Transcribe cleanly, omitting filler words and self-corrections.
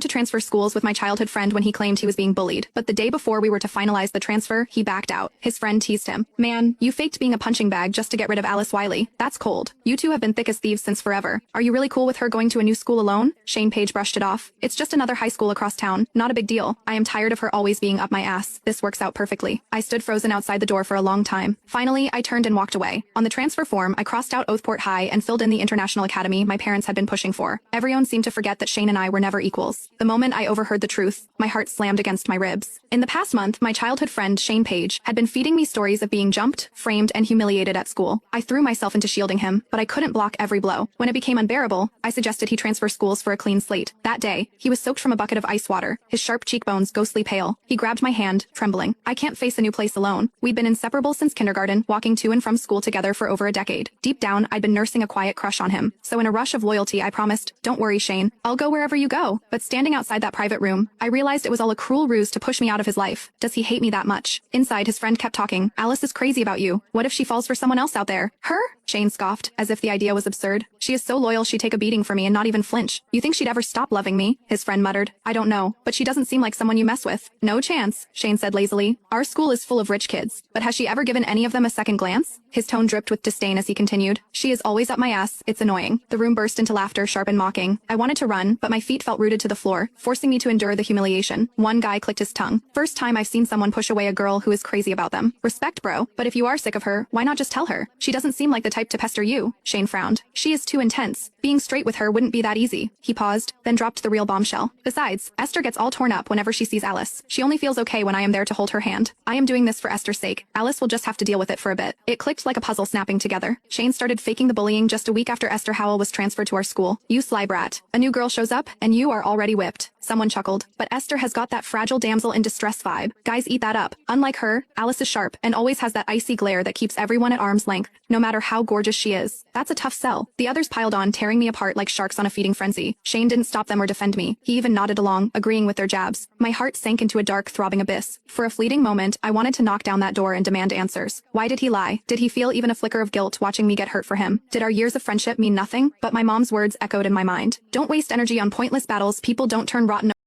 to transfer schools with my childhood friend when he claimed he was being bullied, but the day before we were to finalize the transfer, he backed out. His friend teased him. Man, you faked being a punching bag just to get rid of Alice Wiley. That's cold. You two have been thick as thieves since forever. Are you really cool with her going to a new school alone? Shane Page brushed it off. It's just another high school across town. Not a big deal. I am tired of her always being up my ass. This works out perfectly. I stood frozen outside the door for a long time. Finally, I turned and walked away. On the transfer form, I crossed out Oathport High and filled in the international academy my parents had been pushing for. Everyone seemed to forget that Shane and I were never equals. The moment I overheard the truth, my heart slammed against my ribs. In the past month, my childhood friend, Shane Page, had been feeding me stories of being jumped, framed, and humiliated at school. I threw myself into shielding him, but I couldn't block every blow. When it became unbearable, I suggested he transfer schools for a clean slate. That day, he was soaked from a bucket of ice water, his sharp cheekbones ghostly pale. He grabbed my hand, trembling. I can't face a new place alone. We'd been inseparable since kindergarten, walking to and from school together for over a decade. Deep down, I'd been nursing a quiet crush on him. So in a rush of loyalty, I promised, "Don't worry, Shane. I'll go wherever you go." But standing outside that private room, I realized it was all a cruel ruse to push me out of his life. Does he hate me that much? Inside, his friend kept talking. Alice is crazy about you. What if she falls for someone else out there? Her? Shane scoffed, as if the idea was absurd. She is so loyal she'd take a beating for me and not even flinch. You think she'd ever stop loving me? His friend muttered. I don't know, but she doesn't seem like someone you mess with. No chance, Shane said lazily. Our school is full of rich kids, but has she ever given any of them a second glance? His tone dripped with disdain as he continued. She is always up my ass. It's annoying. The room burst into laughter, sharp and mocking. I wanted to run, but my feet felt rooted to the floor, forcing me to endure the humiliation. One guy clicked his tongue. First time I've seen someone push away a girl who is crazy about them. Respect, bro. But if you are sick of her, why not just tell her? She doesn't seem like the type to pester you. Shane frowned. She is too intense. Being straight with her wouldn't be that easy. He paused, then dropped the real bombshell. Besides, Esther gets all torn up whenever she sees Alice. She only feels okay when I am there to hold her hand. I am doing this for Esther's sake. Alice will just have to deal with it for a bit. It clicked like a puzzle snapping together. Shane started faking the bullying just a week after Esther Howell was transferred to our school. You sly brat. A new girl shows up, and you are already whipped. Someone chuckled. But Esther has got that fragile damsel in distress vibe. Guys eat that up. Unlike her, Alice is sharp and always has that icy glare that keeps everyone at arm's length, no matter how gorgeous she is. That's a tough sell. The others piled on, tearing me apart like sharks on a feeding frenzy. Shane didn't stop them or defend me. He even nodded along, agreeing with their jabs. My heart sank into a dark, throbbing abyss. For a fleeting moment, I wanted to knock down that door and demand answers. Why did he lie? Did he feel even a flicker of guilt watching me get hurt for him? Did our years of friendship mean nothing? But my mom's words echoed in my mind. Don't waste energy on pointless battles. People don't turn rotten